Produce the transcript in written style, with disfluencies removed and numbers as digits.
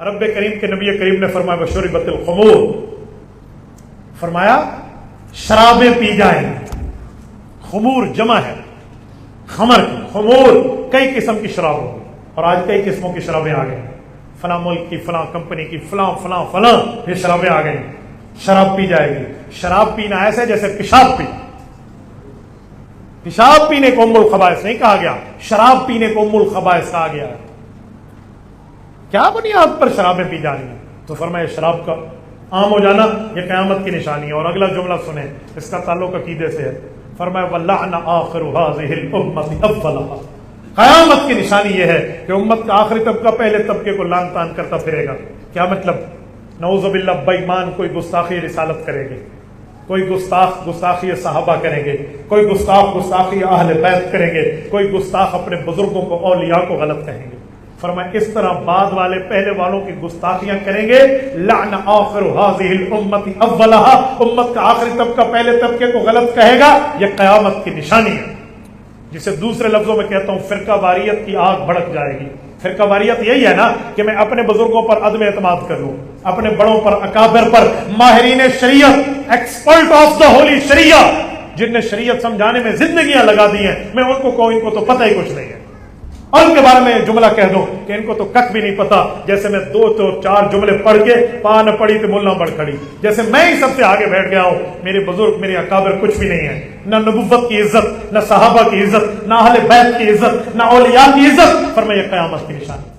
رب کریم کے نبی کریم نے فرمایا وشربت الخمور، فرمایا شرابیں پی جائیں. خمور جمع ہے خمر کی، خمور کئی قسم کی شراب ہوگی، اور آج کئی قسموں کی شرابیں آ گئی، فلاں ملک کی، فلاں کمپنی کی، فلاں فلاں فلاں، یہ شرابیں آ گئی. شراب پی جائے گی. شراب پینا ایسے جیسے پیشاب پی. پیشاب پینے کو ام الخبائث نہیں کہا گیا، شراب پینے کو ام الخبائث کہا گیا. کیا بنیاد پر شرابیں پی جا رہی ہیں؟ تو فرمایا شراب کا عام ہو جانا یہ قیامت کی نشانی ہے. اور اگلا جملہ سنیں، اس کا تعلق عقیدے سے ہے. فرمایا وَلَعْنَ آخِرُ هَٰذِهِ الْأُمَّةِ أَوَّلَهَا، قیامت کی نشانی یہ ہے کہ امت کا آخری طبقہ پہلے طبقے کو لعن طعن کرتا پھرے گا. کیا مطلب؟ نعوذ باللہ بے ایمان کوئی گستاخی رسالت کریں گے، کوئی گستاخ گستاخی صحابہ کریں گے، کوئی گستاخ گستاخی اہل بیت کریں گے، کوئی گستاخ اپنے بزرگوں کو اولیاء کو غلط کہیں گے. فرمایا اس طرح بعد والے پہلے والوں کی گستاخیاں کریں گے. لعن آخر هذه الامة اولها، امت کا آخری طبقہ پہلے طبقے کو غلط کہے گا، یہ قیامت کی نشانی ہے. جسے دوسرے لفظوں میں کہتا ہوں فرقہ واریت کی آگ بھڑک جائے گی. فرقہ واریت یہی ہے نا کہ میں اپنے بزرگوں پر عدم اعتماد کر لوں، اپنے بڑوں پر، اکابر پر، ماہرین شریعت، ایکسپرٹ آف دا ہولی شریعہ، جن نے شریعت سمجھانے میں زندگیاں لگا دی ہیں، میں ان کو کہوں ان کو تو پتہ ہی کچھ نہیں ہے، اور ان کے بارے میں جملہ کہہ دوں کہ ان کو تو کک بھی نہیں پتا. جیسے میں 2 تو 4 جملے پڑھ کے پا نہ پڑی تو ملا بڑھ کھڑی، جیسے میں ہی سب سے آگے بیٹھ گیا ہوں. میرے بزرگ، میرے اکابر کچھ بھی نہیں ہے، نہ نبوت کی عزت، نہ صحابہ کی عزت، نہ اہل بیت کی عزت، نہ اولیاء کی عزت. فرمایا قیامت کی نشانی.